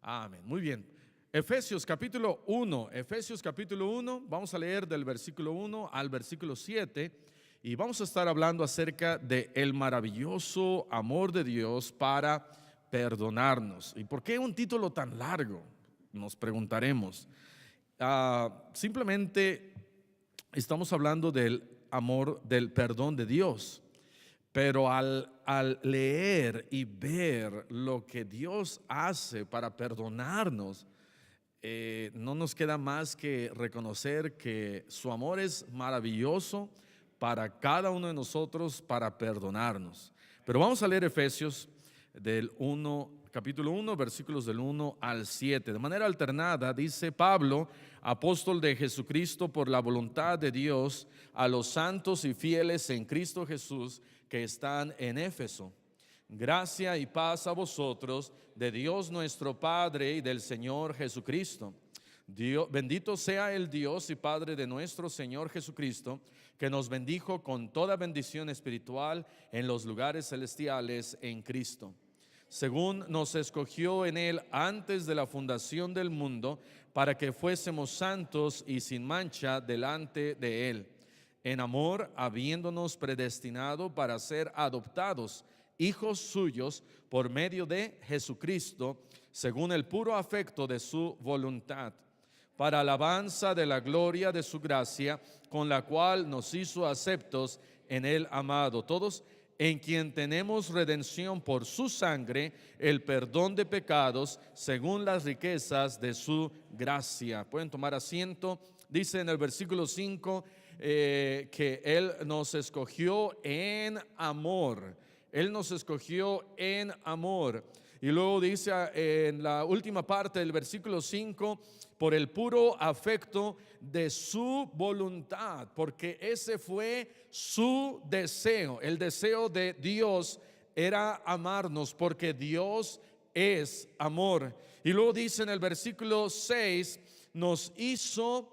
Amén. Muy bien. Efesios capítulo 1. Efesios capítulo 1. Vamos a leer del versículo 1 al versículo 7. Y vamos a estar hablando acerca del maravilloso amor de Dios para perdonarnos. ¿Y por qué un título tan largo? Nos preguntaremos. Simplemente estamos hablando del amor, del perdón de Dios. Pero al leer y ver lo que Dios hace para perdonarnos, no nos queda más que reconocer que su amor es maravilloso para cada uno de nosotros para perdonarnos. Pero vamos a leer Efesios capítulo 1, versículos del 1 al 7. De manera alternada dice: Pablo, apóstol de Jesucristo por la voluntad de Dios, a los santos y fieles en Cristo Jesús que están en Éfeso. Gracia y paz a vosotros de Dios nuestro Padre y del Señor Jesucristo. Bendito sea el Dios y Padre de nuestro Señor Jesucristo, que nos bendijo con toda bendición espiritual en los lugares celestiales en Cristo, según nos escogió en Él antes de la fundación del mundo, para que fuésemos santos y sin mancha delante de Él, en amor, habiéndonos predestinado para ser adoptados hijos suyos por medio de Jesucristo, según el puro afecto de su voluntad, para alabanza de la gloria de su gracia, con la cual nos hizo aceptos en el amado. Todos, en quien tenemos redención por su sangre, el perdón de pecados, según las riquezas de su gracia. Pueden tomar asiento. Dice en el versículo 5 que Él nos escogió en amor. Él nos escogió en amor. Y luego dice en la última parte del versículo 5, por el puro afecto de su voluntad, porque ese fue su deseo. El deseo de Dios era amarnos, porque Dios es amor. Y luego dice en el versículo 6, nos hizo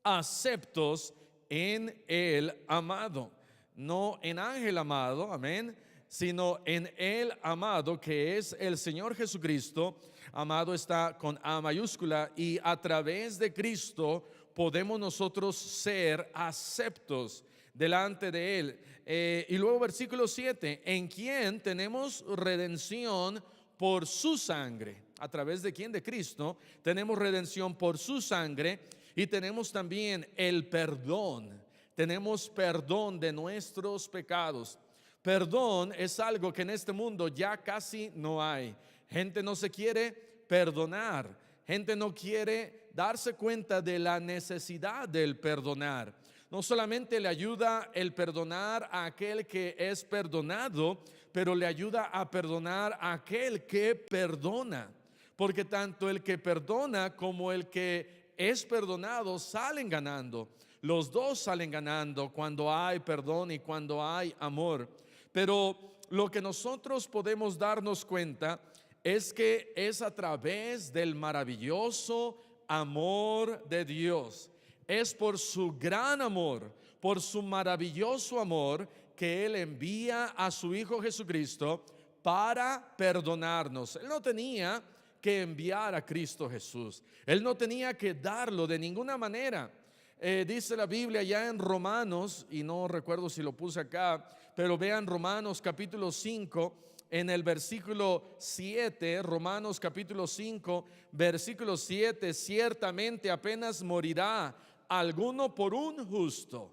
aceptos en el amado, no en ángel amado, amén, sino en el amado, que es el Señor Jesucristo. Amado está con A mayúscula, y a través de Cristo podemos nosotros ser aceptos delante de Él. Y luego versículo 7, en quien tenemos redención por su sangre. ¿A través de quién? De Cristo. Tenemos redención por su sangre, y tenemos también el perdón. Tenemos perdón de nuestros pecados. Perdón es algo que en este mundo ya casi no hay. Gente no se quiere perdonar. Gente no quiere darse cuenta de la necesidad del perdonar. No solamente le ayuda el perdonar a aquel que es perdonado, pero le ayuda a perdonar a aquel que perdona. Porque tanto el que perdona como el que es perdonado salen ganando. Los dos salen ganando cuando hay perdón y cuando hay amor. Pero lo que nosotros podemos darnos cuenta es que es a través del maravilloso amor de Dios. Es por su gran amor, por su maravilloso amor, que Él envía a su Hijo Jesucristo para perdonarnos. Él no tenía que enviar a Cristo Jesús. Él no tenía que darlo de ninguna manera. Dice la Biblia ya en Romanos, y no recuerdo si lo puse acá, pero vean Romanos capítulo 5, en el versículo 7, Romanos capítulo 5, versículo 7, ciertamente apenas morirá alguno por un justo.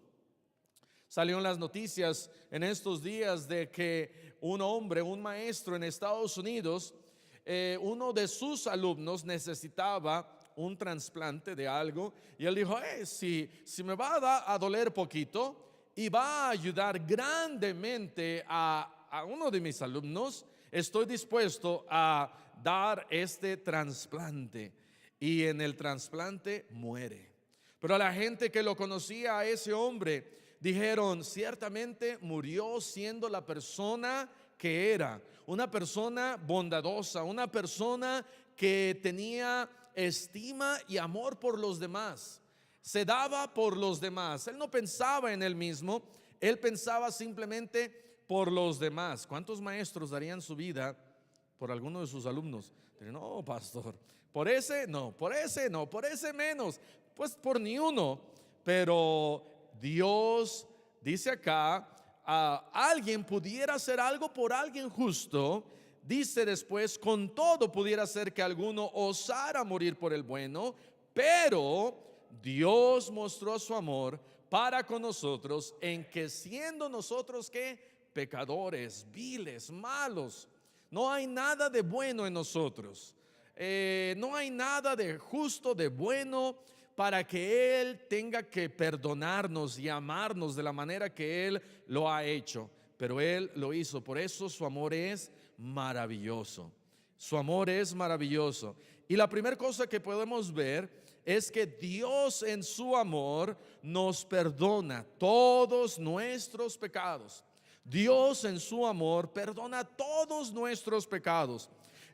Salieron las noticias en estos días de que un hombre, un maestro en Estados Unidos, uno de sus alumnos necesitaba un trasplante de algo, y él dijo: si me va a doler poquito y va a ayudar grandemente a uno de mis alumnos, estoy dispuesto a dar este trasplante. Y en el trasplante muere. Pero a la gente que lo conocía, a ese hombre, dijeron: ciertamente murió siendo la persona que era, una persona bondadosa, una persona que tenía estima y amor por los demás, se daba por los demás. Él no pensaba en él mismo, él pensaba simplemente por los demás. ¿Cuántos maestros darían su vida por alguno de sus alumnos? No, pastor, por ese no, por ese no, por ese menos, pues por ni uno. Pero Dios dice acá, alguien pudiera hacer algo por alguien justo. Dice después, con todo pudiera ser que alguno osara morir por el bueno, pero Dios mostró su amor para con nosotros en que siendo nosotros que pecadores, viles, malos, no hay nada de bueno en nosotros, no hay nada de justo, de bueno, para que Él tenga que perdonarnos y amarnos de la manera que Él lo ha hecho. Pero Él lo hizo, por eso su amor es maravilloso. Su amor es maravilloso. Y la primera cosa que podemos ver es que Dios en su amor nos perdona todos nuestros pecados. Dios en su amor perdona todos nuestros pecados.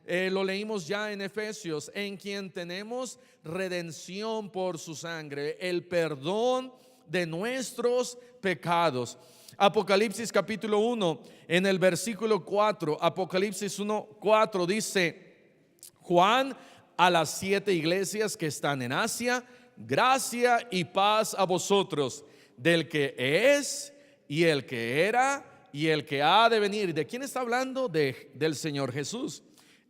Lo leímos ya en Efesios, en quien tenemos redención por su sangre, el perdón de nuestros pecados. Apocalipsis capítulo 1, en el versículo 4, Apocalipsis 1:4 dice: Juan, a las 7 iglesias que están en Asia, gracia y paz a vosotros, del que es y el que era y el que ha de venir. ¿De quién está hablando? Del Señor Jesús.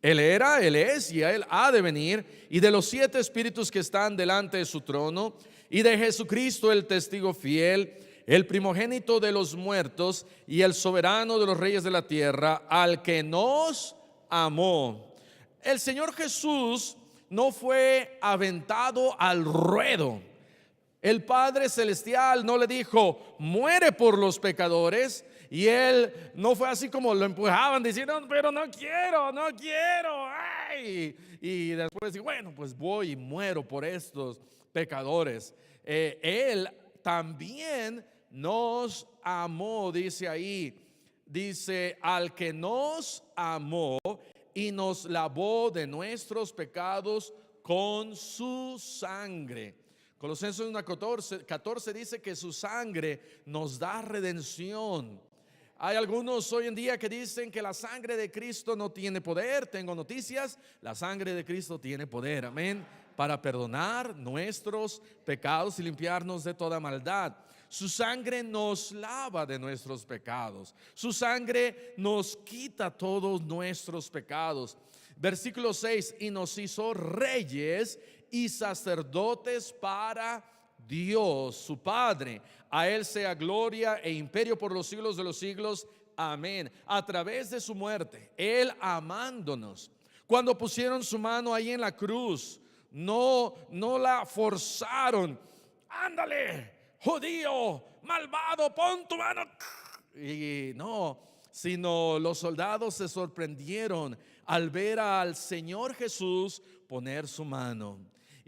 Él era, Él es y Él ha de venir, y de los 7 espíritus que están delante de su trono, y de Jesucristo el testigo fiel, el primogénito de los muertos y el soberano de los reyes de la tierra, al que nos amó. El Señor Jesús no fue aventado al ruedo. El Padre Celestial no le dijo, muere por los pecadores. Y Él no fue así como lo empujaban diciendo, pero no quiero, no quiero. ¡Ay! Y después dice, bueno, pues voy y muero por estos pecadores. Él también nos amó, dice ahí. Dice, al que nos amó y nos lavó de nuestros pecados con su sangre. Colosenses 1:14 dice que su sangre nos da redención. Hay algunos hoy en día que dicen que la sangre de Cristo no tiene poder. Tengo noticias, la sangre de Cristo tiene poder, amén, para perdonar nuestros pecados y limpiarnos de toda maldad. Su sangre nos lava de nuestros pecados. Su sangre nos quita todos nuestros pecados. Versículo 6, y nos hizo reyes y sacerdotes para Dios, su Padre. A Él sea gloria e imperio por los siglos de los siglos. Amén. A través de su muerte, Él amándonos. Cuando pusieron su mano ahí en la cruz, no la forzaron. Ándale, judío, malvado, pon tu mano. Y no, sino los soldados se sorprendieron al ver al Señor Jesús poner su mano.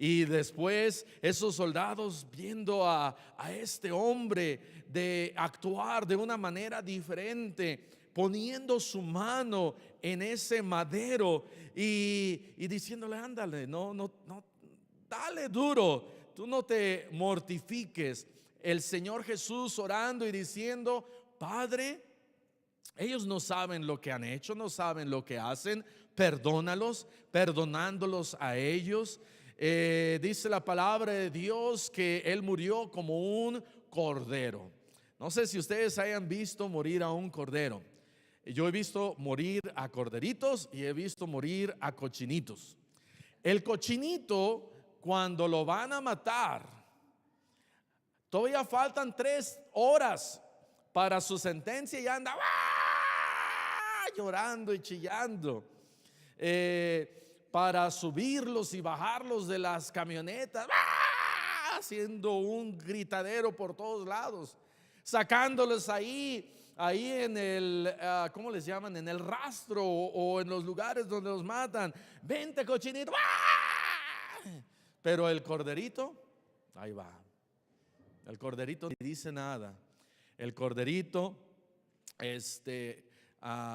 Y después esos soldados viendo a este hombre de actuar de una manera diferente, poniendo su mano en ese madero y diciéndole, ándale, no, dale duro, tú no te mortifiques. El Señor Jesús orando y diciendo, Padre, ellos no saben lo que han hecho, no saben lo que hacen, perdónalos, perdonándolos a ellos. Dice la palabra de Dios que Él murió como un cordero. No sé si ustedes hayan visto morir a un cordero. Yo he visto morir a corderitos y he visto morir a cochinitos. El cochinito, cuando lo van a matar, todavía faltan 3 horas para su sentencia y anda llorando y chillando. Para subirlos y bajarlos de las camionetas, haciendo un gritadero por todos lados, sacándolos ahí en el, ¿cómo les llaman? En el rastro o en los lugares donde los matan. Vente, cochinito. Pero el corderito, ahí va. El corderito ni dice nada. El corderito,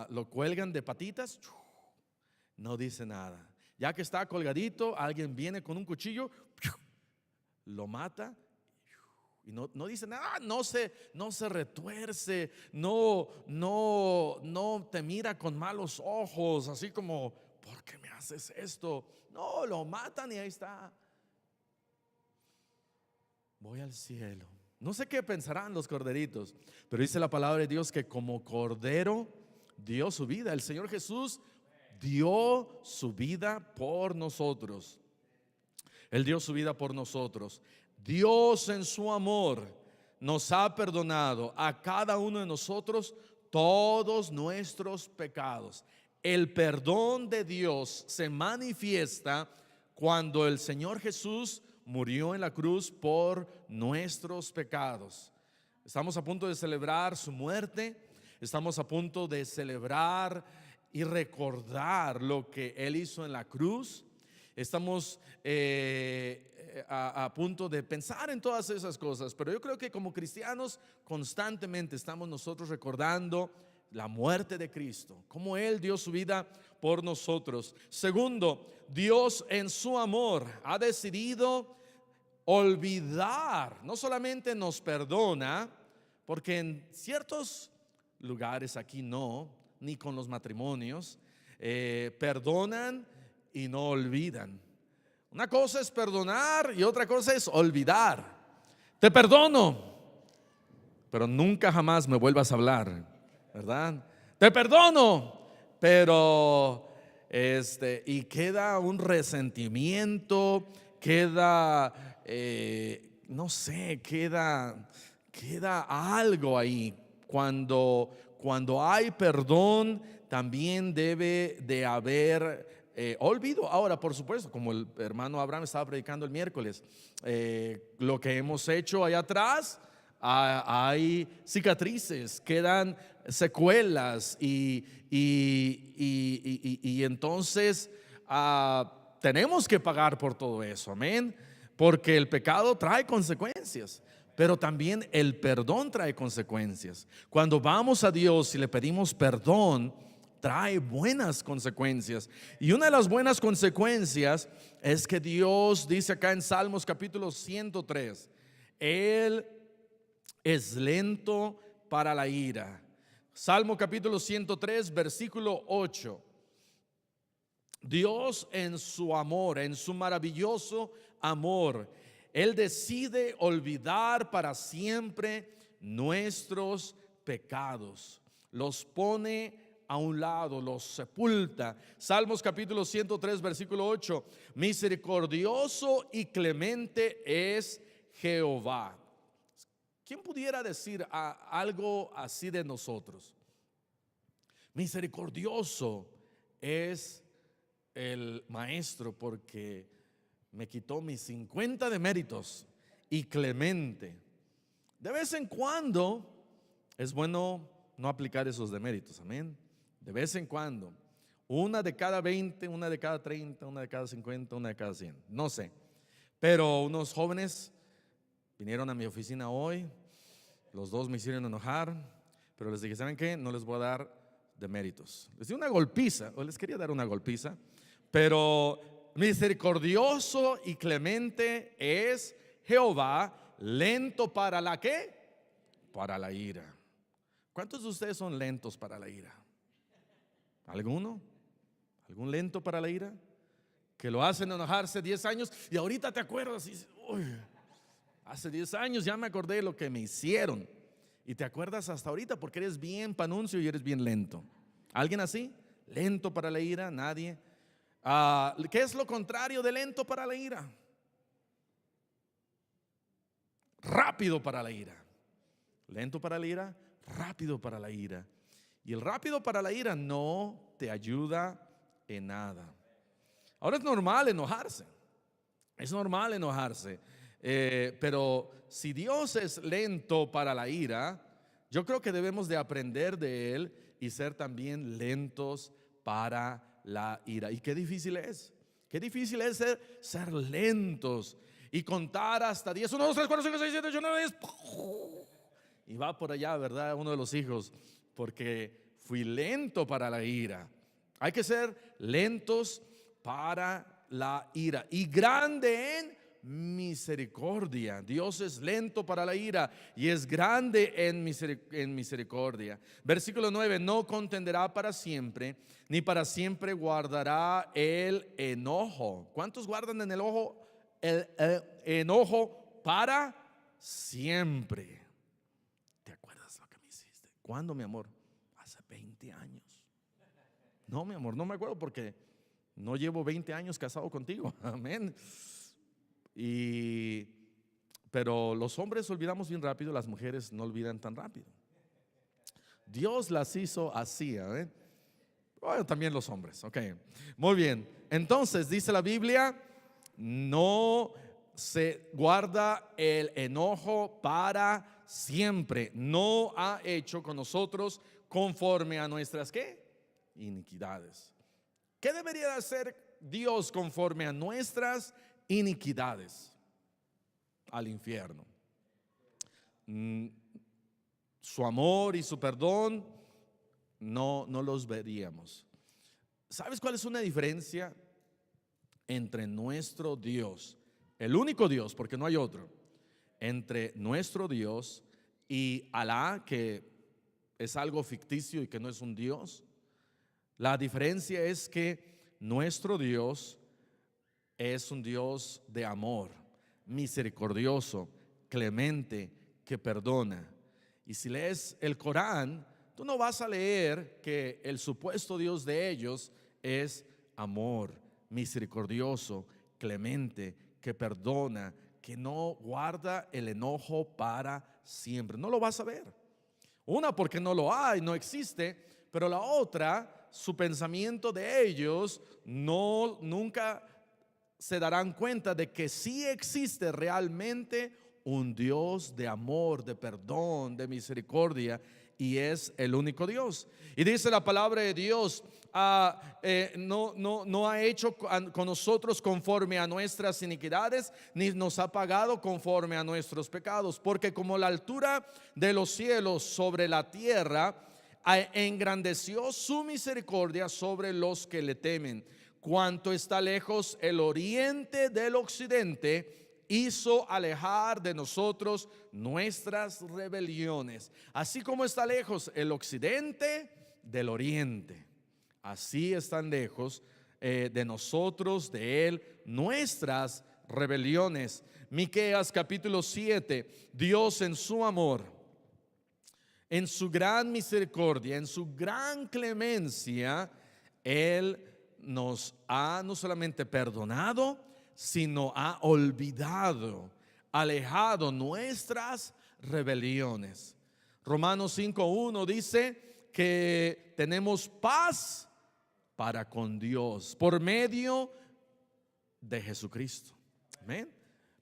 lo cuelgan de patitas, no dice nada. Ya que está colgadito, alguien viene con un cuchillo, lo mata y no dice nada, no se retuerce, no te mira con malos ojos, así como, ¿por qué me haces esto? No, lo matan y ahí está. Voy al cielo. No sé qué pensarán los corderitos, pero dice la palabra de Dios que como cordero dio su vida. El Señor Jesús dio su vida por nosotros. Él dio su vida por nosotros. Dios en su amor nos ha perdonado a cada uno de nosotros todos nuestros pecados. El perdón de Dios se manifiesta cuando el Señor Jesús murió en la cruz por nuestros pecados. Estamos a punto de celebrar su muerte. Estamos a punto de celebrar y recordar lo que Él hizo en la cruz. Estamos a punto de pensar en todas esas cosas, pero yo creo que como cristianos constantemente estamos nosotros recordando la muerte de Cristo, cómo Él dio su vida por nosotros. Segundo, Dios en su amor ha decidido olvidar, no solamente nos perdona, porque en ciertos lugares, aquí no, ni con los matrimonios, perdonan y no olvidan. Una cosa es perdonar y otra cosa es olvidar. Te perdono, pero nunca jamás me vuelvas a hablar, ¿verdad? Te perdono, pero y queda un resentimiento, queda no sé, queda algo ahí. Cuando hay perdón, también debe de haber olvido. Ahora, por supuesto, como el hermano Abraham estaba predicando el miércoles, lo que hemos hecho allá atrás, hay cicatrices, quedan secuelas y entonces tenemos que pagar por todo eso, amén, porque el pecado trae consecuencias. Pero también el perdón trae consecuencias. Cuando vamos a Dios y le pedimos perdón, trae buenas consecuencias. Y una de las buenas consecuencias es que Dios dice acá en Salmos capítulo 103, Él es lento para la ira. Salmo capítulo 103, versículo 8. Dios en su amor, en su maravilloso amor, Él decide olvidar para siempre nuestros pecados. Los pone a un lado, los sepulta. Salmos capítulo 103, versículo 8. Misericordioso y clemente es Jehová. ¿Quién pudiera decir algo así de nosotros? Misericordioso es el maestro porque me quitó mis 50 de méritos, y clemente. De vez en cuando es bueno no aplicar esos deméritos, amén. De vez en cuando, una de cada 20, una de cada 30, una de cada 50, una de cada 100, no sé. Pero unos jóvenes vinieron a mi oficina hoy, los dos me hicieron enojar, pero les dije, ¿saben qué? No les voy a dar deméritos. Les di una golpiza, o les quería dar una golpiza, pero misericordioso y clemente es Jehová, lento para la ¿qué? Para la ira. ¿Cuántos de ustedes son lentos para la ira? ¿Alguno? ¿Algún lento para la ira? Que lo hacen enojarse 10 años y ahorita te acuerdas y dices, uy, hace 10 años ya me acordé de lo que me hicieron. Y te acuerdas hasta ahorita porque eres bien panuncio y eres bien lento. ¿Alguien así? ¿Lento para la ira? Nadie. ¿Qué es lo contrario de lento para la ira? Rápido para la ira. Lento para la ira, rápido para la ira. Y el rápido para la ira no te ayuda en nada. Ahora es normal enojarse. Es normal enojarse. Pero si Dios es lento para la ira, yo creo que debemos de aprender de Él y ser también lentos para la ira. Y qué difícil es. Qué difícil es ser lentos y contar hasta 10. 1, 2, 3, 4, 5, 6, 7, 8, 9, 10. Y va por allá, ¿verdad? Uno de los hijos, porque fui lento para la ira. Hay que ser lentos para la ira y grande en misericordia. Dios es lento para la ira y es grande en misericordia. Versículo 9, no contenderá para siempre, ni para siempre guardará el enojo. ¿Cuántos guardan en el ojo? El enojo para siempre. ¿Te acuerdas lo que me hiciste? ¿Cuándo, mi amor? Hace 20 años. No, mi amor, no me acuerdo porque no llevo 20 años casado contigo. Amén. Pero los hombres olvidamos bien rápido, las mujeres no olvidan tan rápido. Dios las hizo así, ¿eh? Bueno, también los hombres, ok. Muy bien. Entonces dice la Biblia, no se guarda el enojo para siempre. No ha hecho con nosotros conforme a nuestras ¿qué? Iniquidades. ¿Qué debería hacer Dios conforme a nuestras iniquidades? Al infierno. Su amor y su perdón no los veríamos. ¿Sabes cuál es una diferencia entre nuestro Dios, el único Dios, porque no hay otro, entre nuestro Dios y Alá, que es algo ficticio y que no es un Dios? La diferencia es que nuestro Dios es un Dios de amor, misericordioso, clemente, que perdona. Y si lees el Corán, tú no vas a leer que el supuesto Dios de ellos es amor, misericordioso, clemente, que perdona, que no guarda el enojo para siempre. No lo vas a ver. Una, porque no lo hay, no existe, pero la otra, su pensamiento de ellos nunca se darán cuenta de que sí existe realmente un Dios de amor, de perdón, de misericordia, y es el único Dios. Y dice la palabra de Dios, no ha hecho con nosotros conforme a nuestras iniquidades, ni nos ha pagado conforme a nuestros pecados, porque como la altura de los cielos sobre la tierra, engrandeció su misericordia sobre los que le temen. Cuanto está lejos el oriente del occidente, hizo alejar de nosotros nuestras rebeliones. Así como está lejos el occidente del oriente, así están lejos de nosotros, de él, nuestras rebeliones. Miqueas capítulo 7, Dios en su amor, en su gran misericordia, en su gran clemencia, él nos ha no solamente perdonado, sino ha olvidado, alejado nuestras rebeliones. Romanos 5:1 dice que tenemos paz para con Dios por medio de Jesucristo. Amén.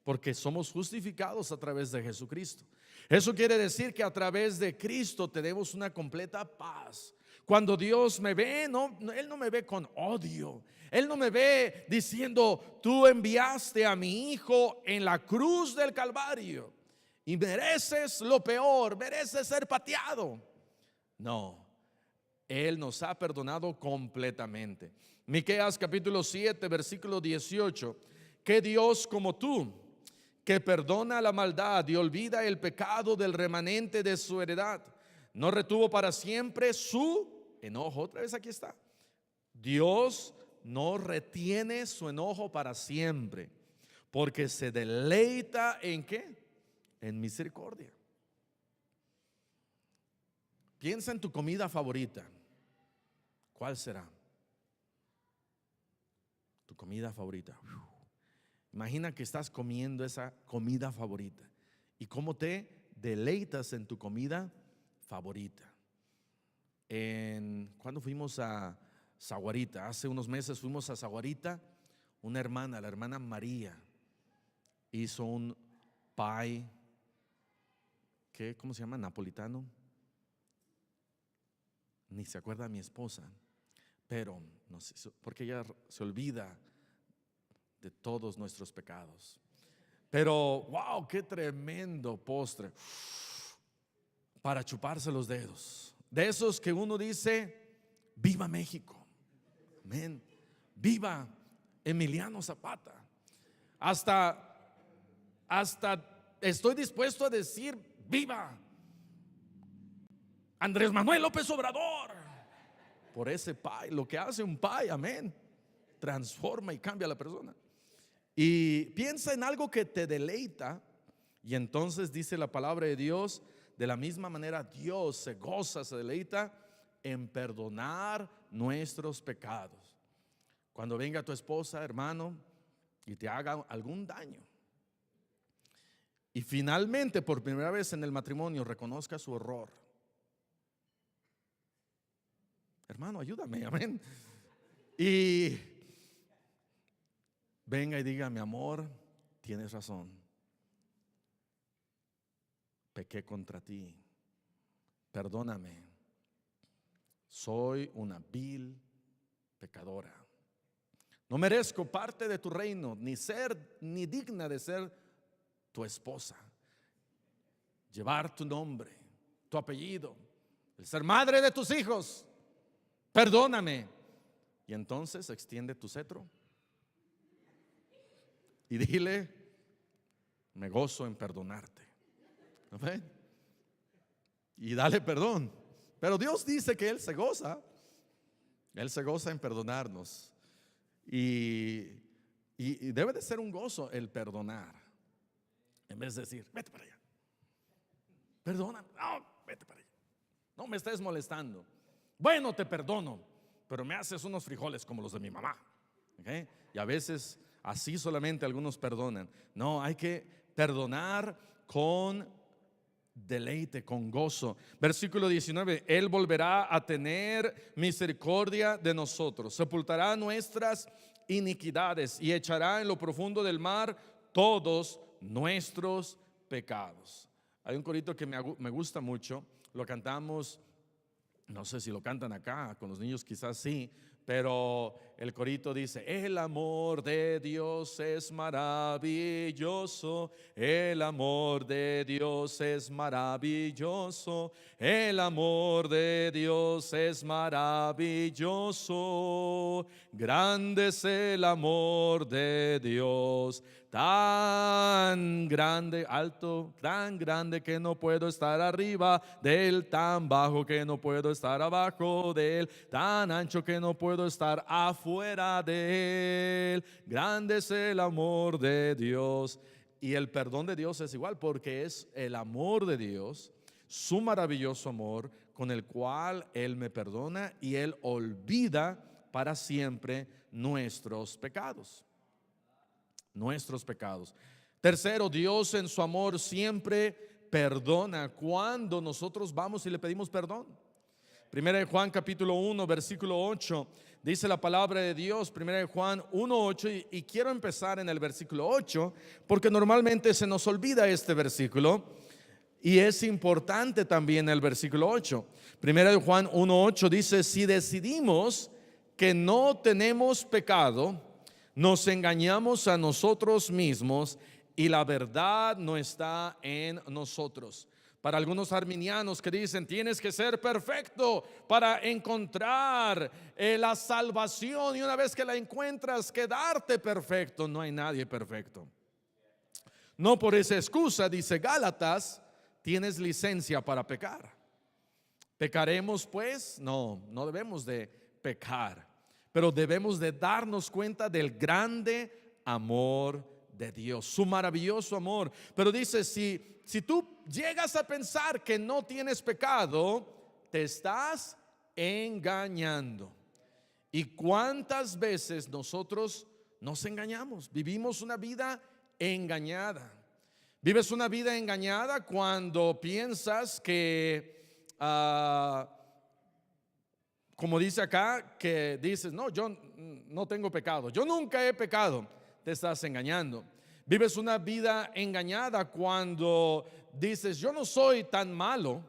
Porque somos justificados a través de Jesucristo. Eso quiere decir que a través de Cristo tenemos una completa paz. Cuando Dios me ve, Él no me ve con odio. Él no me ve diciendo, tú enviaste a mi hijo en la cruz del Calvario y mereces lo peor, mereces ser pateado. No, Él nos ha perdonado completamente. Miqueas capítulo 7, versículo 18. Que Dios como tú, que perdona la maldad y olvida el pecado del remanente de su heredad, no retuvo para siempre su enojo. Otra vez aquí está. Dios no retiene su enojo para siempre, porque se deleita ¿en qué? En misericordia. Piensa en tu comida favorita. ¿Cuál será? Tu comida favorita. Imagina que estás comiendo esa comida favorita y cómo te deleitas en tu comida favorita. Cuando fuimos a Zaguarita, hace unos meses fuimos a Zaguarita, una hermana, la hermana María, hizo un pie, ¿cómo se llama? Napolitano. Ni se acuerda mi esposa, pero no sé, porque ella se olvida de todos nuestros pecados. Pero wow, qué tremendo postre para chuparse los dedos. De esos que uno dice, viva México, amén, viva Emiliano Zapata. Hasta hasta estoy dispuesto a decir: viva Andrés Manuel López Obrador. Por ese pay, lo que hace un pay, amén, transforma y cambia a la persona. Y piensa en algo que te deleita, y entonces dice la palabra de Dios: de la misma manera Dios se goza, se deleita en perdonar nuestros pecados. Cuando venga tu esposa, hermano, y te haga algún daño, y finalmente por primera vez en el matrimonio reconozca su error, hermano, ayúdame, amén, y venga y diga: mi amor, tienes razón, pequé contra ti, perdóname, soy una vil pecadora, no merezco parte de tu reino, ni digna de ser tu esposa, llevar tu nombre, tu apellido, el ser madre de tus hijos, perdóname. Y entonces extiende tu cetro y dile: me gozo en perdonarte. ¿Okay? Y dale perdón. Pero Dios dice que Él se goza en perdonarnos. Y debe de ser un gozo el perdonar, en vez de decir: vete para allá, perdóname, no, vete para allá, no me estés molestando. Bueno, te perdono, pero me haces unos frijoles como los de mi mamá. ¿Okay? Y a veces así solamente algunos perdonan. No, hay que perdonar con deleite, con gozo. Versículo 19: Él volverá a tener misericordia de nosotros, sepultará nuestras iniquidades y echará en lo profundo del mar todos nuestros pecados. Hay un corito que me gusta mucho, lo cantamos, no sé si lo cantan acá con los niños, quizás sí, pero el corito dice: el amor de Dios es maravilloso, el amor de Dios es maravilloso, el amor de Dios es maravilloso, grande es el amor de Dios, tan grande, alto, tan grande que no puedo estar arriba de Él, tan bajo que no puedo estar abajo de Él, tan ancho que no puedo estar afuera de Él, grande es el amor de Dios. Y el perdón de Dios es igual, porque es el amor de Dios, su maravilloso amor, con el cual Él me perdona y Él olvida para siempre nuestros pecados. Tercero, Dios en su amor siempre perdona cuando nosotros vamos y le pedimos perdón. Primera de Juan capítulo 1 versículo 8 dice la palabra de Dios. Primera de Juan 1:8, y quiero empezar en el versículo 8 porque normalmente se nos olvida este versículo y es importante también el versículo 8. Primera de Juan 1:8 dice: si decidimos que no tenemos pecado, nos engañamos a nosotros mismos y la verdad no está en nosotros. Para algunos arminianos que dicen: tienes que ser perfecto para encontrar la salvación, y una vez que la encuentras, quedarte perfecto. No hay nadie perfecto. No por esa excusa, dice Gálatas, tienes licencia para pecar. ¿Pecaremos pues? No, no debemos de pecar, pero debemos de darnos cuenta del grande amor de Dios, su maravilloso amor. Pero dice: si tú llegas a pensar que no tienes pecado, te estás engañando. ¿Y cuántas veces nosotros nos engañamos? Vivimos una vida engañada. Vives una vida engañada cuando piensas que como dice acá, que dices: no, yo no tengo pecado, yo nunca he pecado. Te estás engañando. Vives una vida engañada cuando dices: yo no soy tan malo,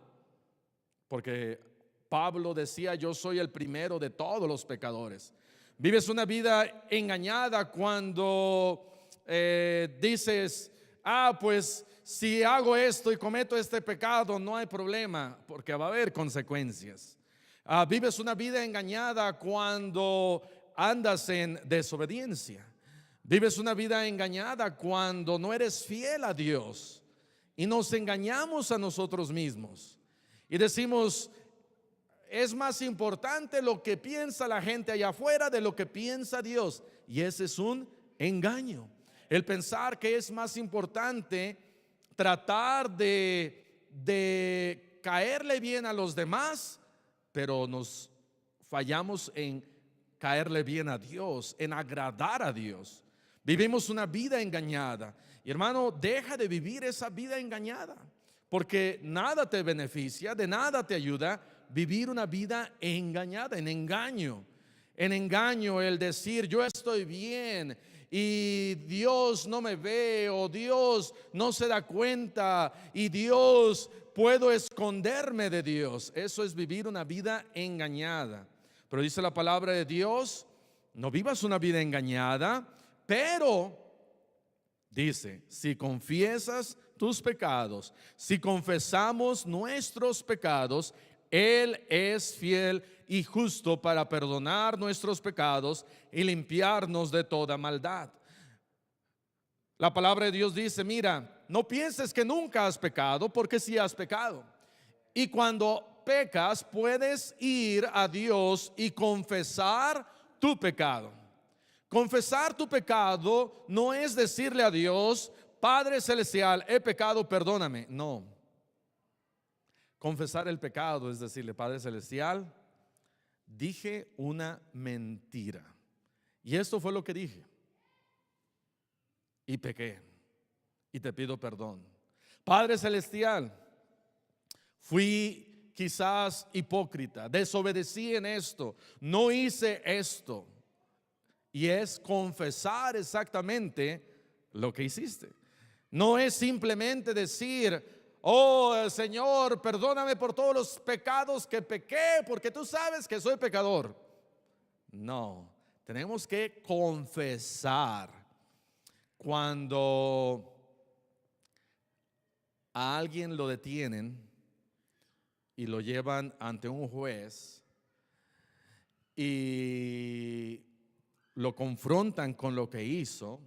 porque Pablo decía: yo soy el primero de todos los pecadores. Vives una vida engañada cuando dices: pues si hago esto y cometo este pecado, no hay problema, porque va a haber consecuencias. Vives una vida engañada cuando andas en desobediencia. Vives una vida engañada cuando no eres fiel a Dios y nos engañamos a nosotros mismos y decimos, es más importante lo que piensa la gente allá afuera de lo que piensa Dios. Y ese es un engaño. El pensar que es más importante tratar de caerle bien a los demás, pero nos fallamos en caerle bien a Dios, en agradar a Dios. Vivimos una vida engañada. Y hermano, deja de vivir esa vida engañada, porque nada te beneficia, de nada te ayuda vivir una vida engañada, en engaño. En engaño el decir yo estoy bien y Dios no me ve, o Dios no se da cuenta, y Dios, puedo esconderme de Dios. Eso es vivir una vida engañada. Pero dice la palabra de Dios, no vivas una vida engañada, pero dice, si confiesas tus pecados, si confesamos nuestros pecados, Él es fiel y justo para perdonar nuestros pecados y limpiarnos de toda maldad. La palabra de Dios dice, mira, no pienses que nunca has pecado, porque sí has pecado. Y cuando pecas, puedes ir a Dios y confesar tu pecado. Confesar tu pecado no es decirle a Dios, Padre Celestial, he pecado, perdóname. No. Confesar el pecado es decirle, Padre Celestial, dije una mentira. Y esto fue lo que dije. Y pequé. Y te pido perdón. Padre Celestial, fui quizás hipócrita, desobedecí en esto, no hice esto. Y es confesar exactamente lo que hiciste. No es simplemente decir, oh Señor, perdóname por todos los pecados que pequé, porque tú sabes que soy pecador. No, tenemos que confesar. Cuando a alguien lo detienen y lo llevan ante un juez y lo confrontan con lo que hizo,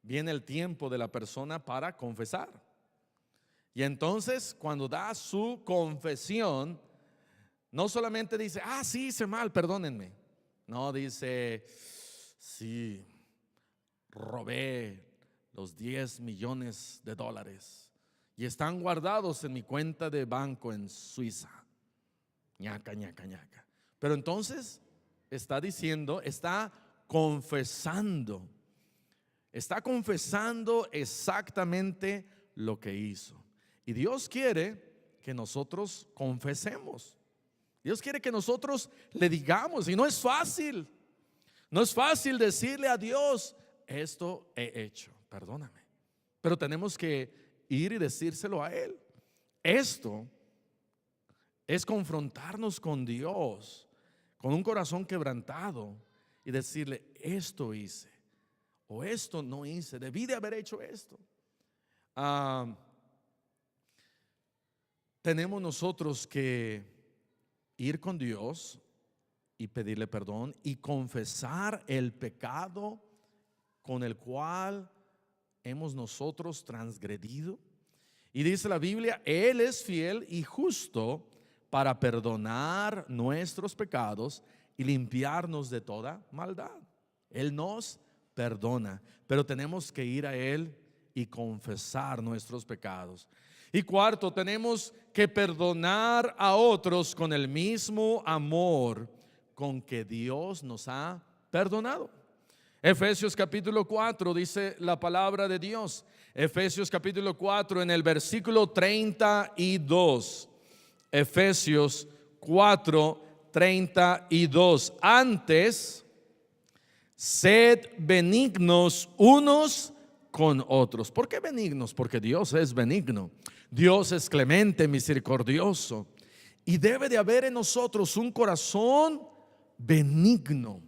viene el tiempo de la persona para confesar. Y entonces cuando da su confesión, no solamente dice, sí hice mal, perdónenme. No, dice, sí, robé los 10 millones de dólares y están guardados en mi cuenta de banco en Suiza. Ñaca, ñaca, ñaca. Pero entonces está diciendo, está confesando exactamente lo que hizo. Y Dios quiere que nosotros confesemos. Dios quiere que nosotros le digamos, y no es fácil. No es fácil decirle a Dios, esto he hecho, perdóname. Pero tenemos que ir y decírselo a Él. Esto es confrontarnos con Dios, con un corazón quebrantado, y decirle, esto hice, o esto no hice, debí de haber hecho esto. Tenemos nosotros que ir con Dios y pedirle perdón y confesar el pecado con el cual hemos nosotros transgredido. Y dice la Biblia, Él es fiel y justo para perdonar nuestros pecados y limpiarnos de toda maldad. Él nos perdona, pero tenemos que ir a Él y confesar nuestros pecados. Y cuarto, tenemos que perdonar a otros con el mismo amor con que Dios nos ha perdonado. Efesios capítulo 4 dice la palabra de Dios. Efesios capítulo 4 en el versículo 32. Efesios 4:32. Antes, sed benignos unos con otros. ¿Por qué benignos? Porque Dios es benigno. Dios es clemente, misericordioso. Y debe de haber en nosotros un corazón benigno.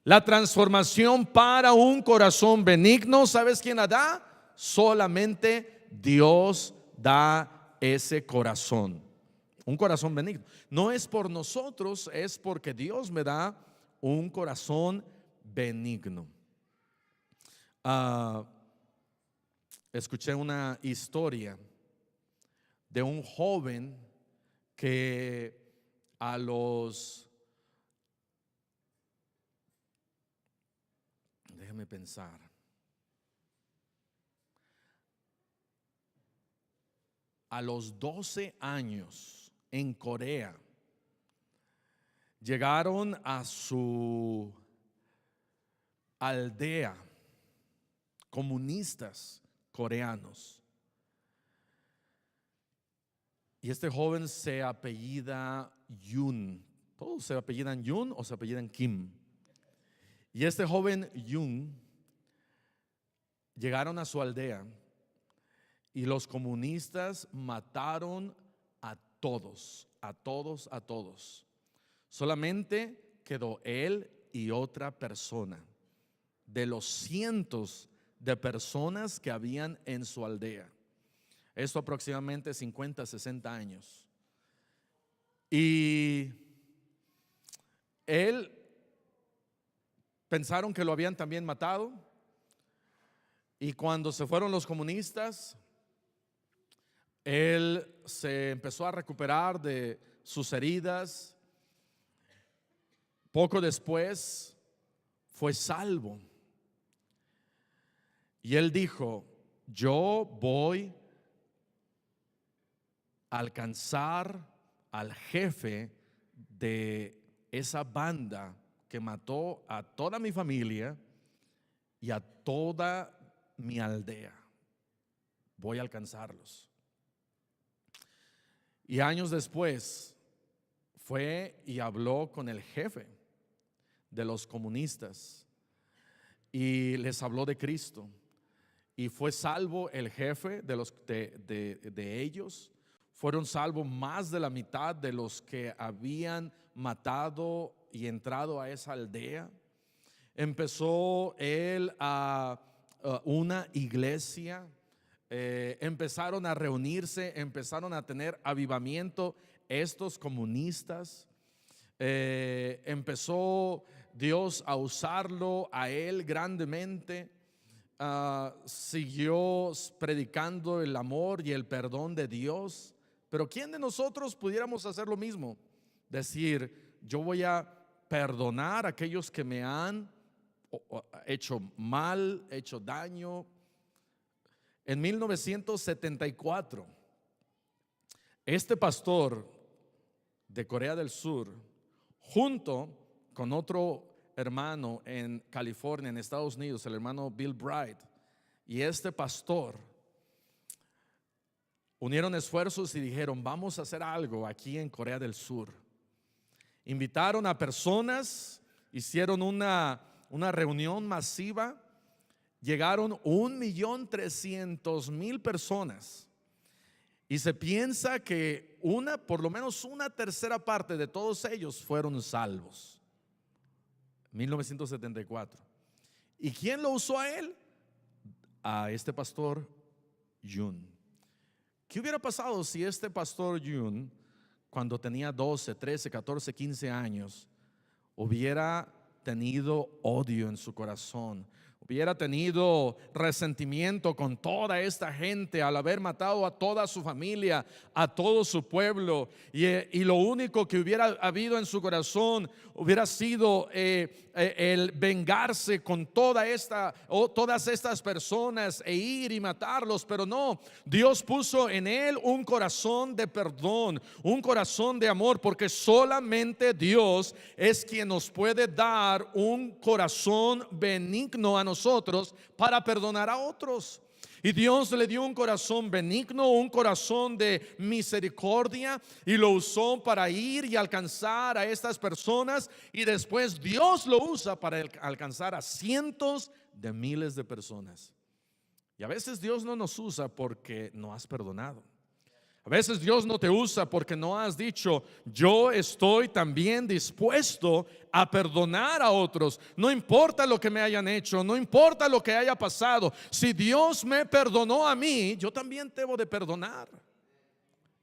La transformación para un corazón benigno, ¿sabes quién la da? Solamente Dios da ese corazón. Un corazón benigno. No es por nosotros, es porque Dios me da un corazón benigno. Ah, escuché una historia de un joven que a los, déjame pensar, a los 12 años en Corea, llegaron a su aldea comunistas coreanos. Y este joven se apellida Yun. Todos se apellidan Yun o se apellidan Kim. Y este joven Yun llegaron a su aldea y los comunistas mataron a todos, a todos, a todos. Solamente quedó él y otra persona de los cientos de personas que habían en su aldea. Esto aproximadamente 50, 60 años. Y él, pensaron que lo habían también matado. Y cuando se fueron los comunistas, él se empezó a recuperar de sus heridas. Poco después fue salvo. Y él dijo: yo voy a alcanzar al jefe de esa banda que mató a toda mi familia y a toda mi aldea. Voy a alcanzarlos. Y años después fue y habló con el jefe de los comunistas y les habló de Cristo. Y fue salvo el jefe de ellos. Fueron salvos más de la mitad de los que habían matado y entrado a esa aldea. Empezó él a una iglesia. Empezaron a reunirse, empezaron a tener avivamiento estos comunistas. Empezó Dios a usarlo a él grandemente. Siguió predicando el amor y el perdón de Dios. Pero ¿quién de nosotros pudiéramos hacer lo mismo? Decir: yo voy a perdonar a aquellos que me han hecho mal, hecho daño. En 1974, este pastor de Corea del Sur, junto con otro hermano en California, en Estados Unidos, el hermano Bill Bright, y este pastor unieron esfuerzos y dijeron: vamos a hacer algo aquí en Corea del Sur. Invitaron a personas, hicieron una reunión masiva. Llegaron 1.300.000 personas. Y se piensa que por lo menos una tercera parte de todos ellos fueron salvos. 1974. ¿Y quién lo usó a él? A este pastor Yun. ¿Qué hubiera pasado si este pastor Yun, cuando tenía 12, 13, 14, 15 años, hubiera tenido odio en su corazón? Hubiera tenido resentimiento con toda esta gente al haber matado a toda su familia, a todo su pueblo, y lo único que hubiera habido en su corazón hubiera sido el vengarse con todas estas personas e ir y matarlos. Pero no, Dios puso en él un corazón de perdón, un corazón de amor, porque solamente Dios es quien nos puede dar un corazón benigno a nosotros para perdonar a otros. Y Dios le dio un corazón benigno, un corazón de misericordia, y lo usó para ir y alcanzar a estas personas. Y después Dios lo usa para alcanzar a cientos de miles de personas. Y a veces Dios no nos usa porque no has perdonado. A veces Dios no te usa porque no has dicho: yo estoy también dispuesto a perdonar a otros. No importa lo que me hayan hecho, no importa lo que haya pasado. Si Dios me perdonó a mí, yo también debo de perdonar.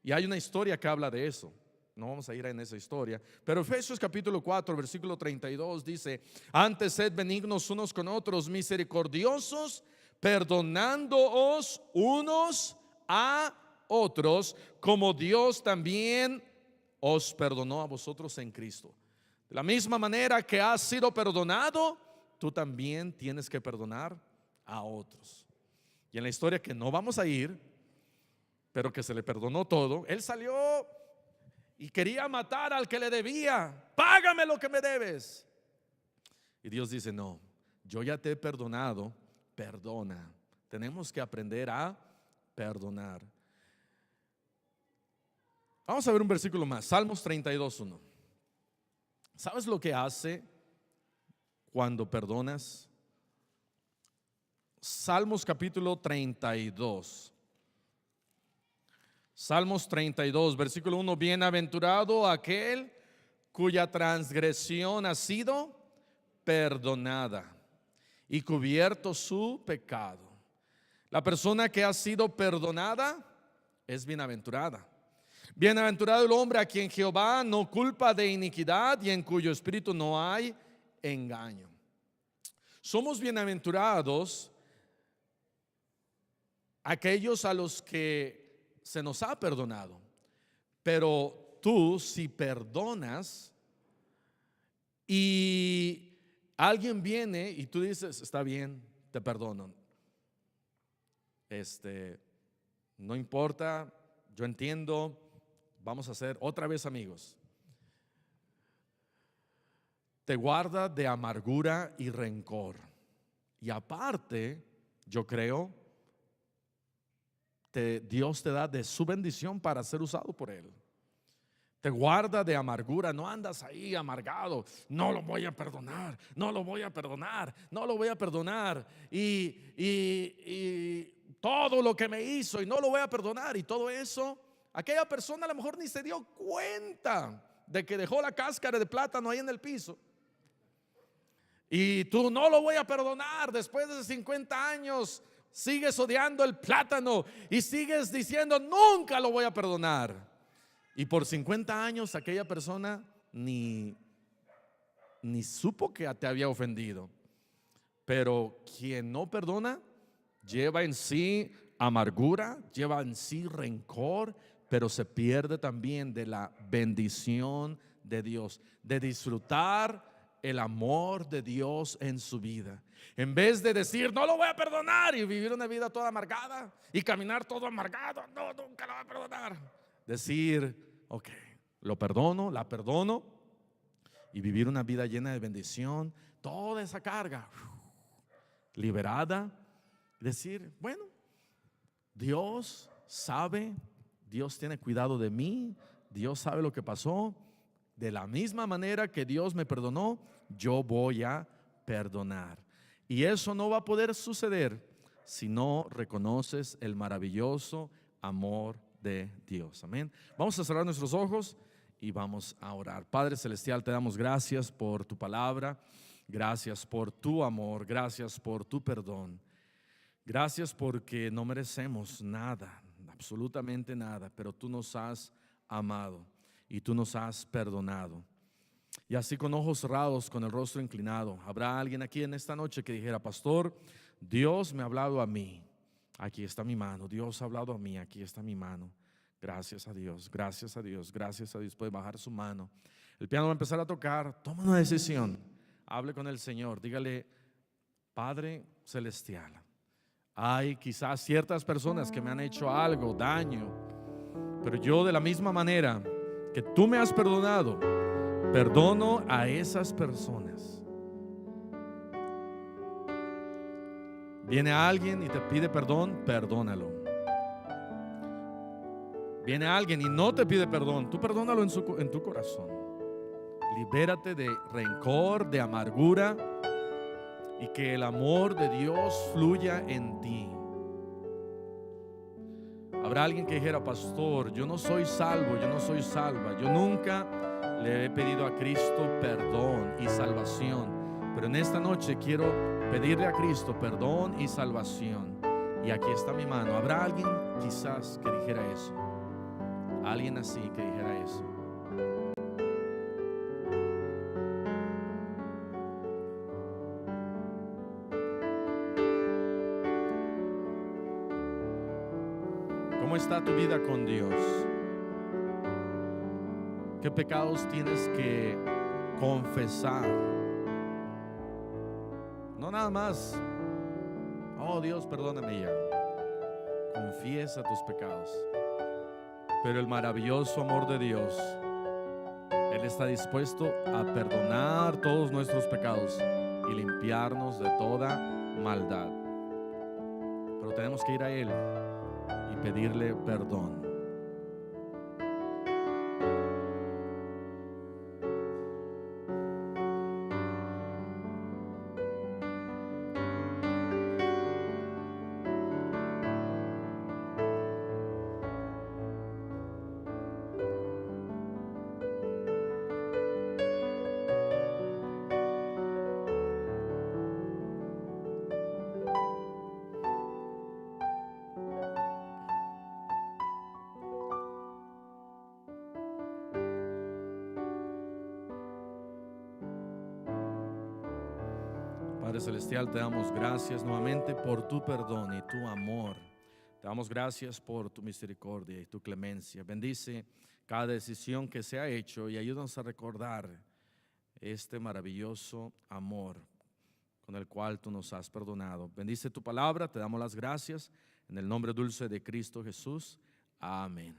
Y hay una historia que habla de eso. no vamos a ir en esa historia, pero Efesios capítulo 4 versículo 32 dice: antes sed benignos unos con otros, misericordiosos, perdonándoos unos a otros, como Dios también os perdonó a vosotros en Cristo. De la misma manera que has sido perdonado, tú también tienes que perdonar a otros. Y en la historia que no vamos a ir, pero que se le perdonó todo, él salió y quería matar al que le debía. Págame lo que me debes. Y Dios dice: no, yo ya te he perdonado, perdona. Tenemos que aprender a perdonar. Vamos a ver un versículo más, Salmos 32:1. ¿Sabes lo que hace cuando perdonas? Salmos capítulo 32. Salmos 32, versículo 1. Bienaventurado aquel cuya transgresión ha sido perdonada y cubierto su pecado. La persona que ha sido perdonada es bienaventurada. Bienaventurado el hombre a quien Jehová no culpa de iniquidad y en cuyo espíritu no hay engaño. Somos bienaventurados aquellos a los que se nos ha perdonado. Pero tú, si perdonas y alguien viene y tú dices: está bien, te perdono, no importa, yo entiendo, vamos a ser otra vez amigos. Te guarda de amargura y rencor. Y aparte, yo creo, Dios te da de su bendición para ser usado por Él. Te guarda de amargura, no andas ahí amargado. No lo voy a perdonar, no lo voy a perdonar, no lo voy a perdonar. Y todo lo que me hizo y no lo voy a perdonar. Y todo eso, aquella persona a lo mejor ni se dio cuenta de que dejó la cáscara de plátano ahí en el piso. Y tú: no lo voy a perdonar. Después de 50 años sigues odiando el plátano y sigues diciendo: nunca lo voy a perdonar. Y por 50 años aquella persona ni supo que te había ofendido. Pero quien no perdona lleva en sí amargura, lleva en sí rencor, pero se pierde también de la bendición de Dios, de disfrutar el amor de Dios en su vida. En vez de decir: no lo voy a perdonar, y vivir una vida toda amargada y caminar todo amargado, no, nunca lo voy a perdonar. Decir: ok, lo perdono, la perdono, y vivir una vida llena de bendición, toda esa carga liberada. Decir: bueno, Dios sabe, Dios tiene cuidado de mí, Dios sabe lo que pasó. De la misma manera que Dios me perdonó, yo voy a perdonar. Y eso no va a poder suceder si no reconoces el maravilloso amor de Dios. Amén. Vamos a cerrar nuestros ojos y vamos a orar. Padre celestial, te damos gracias por tu palabra, gracias por tu amor, gracias por tu perdón. Gracias porque no merecemos nada, absolutamente nada, pero tú nos has amado y tú nos has perdonado. Y así, con ojos cerrados, con el rostro inclinado, habrá alguien aquí en esta noche que dijera: pastor, Dios me ha hablado a mí, aquí está mi mano. Dios ha hablado a mí, aquí está mi mano. Gracias a Dios, gracias a Dios, gracias a Dios. Puede bajar su mano. El piano va a empezar a tocar. Toma una decisión, hable con el Señor, dígale: Padre celestial, hay quizás ciertas personas que me han hecho algo, daño, pero yo, de la misma manera que tú me has perdonado, perdono a esas personas. Viene alguien y te pide perdón, perdónalo. Viene alguien y no te pide perdón, tú perdónalo en tu corazón. Libérate de rencor, de amargura, y que el amor de Dios fluya en ti. Habrá alguien que dijera: pastor, yo no soy salvo, yo no soy salva, yo nunca le he pedido a Cristo perdón y salvación, pero en esta noche quiero pedirle a Cristo perdón y salvación, y aquí está mi mano. Habrá alguien quizás que dijera eso, alguien así que dijera eso. ¿Cómo está tu vida con Dios? ¿Qué pecados tienes que confesar? No nada más, oh Dios, perdóname ya. Confiesa tus pecados. Pero el maravilloso amor de Dios, Él está dispuesto a perdonar todos nuestros pecados y limpiarnos de toda maldad. Pero tenemos que ir a Él y pedirle perdón. Padre Celestial, te damos gracias nuevamente por tu perdón y tu amor. Te damos gracias por tu misericordia y tu clemencia. Bendice cada decisión que se ha hecho y ayúdanos a recordar este maravilloso amor con el cual tú nos has perdonado. Bendice tu palabra, te damos las gracias en el nombre dulce de Cristo Jesús. Amén.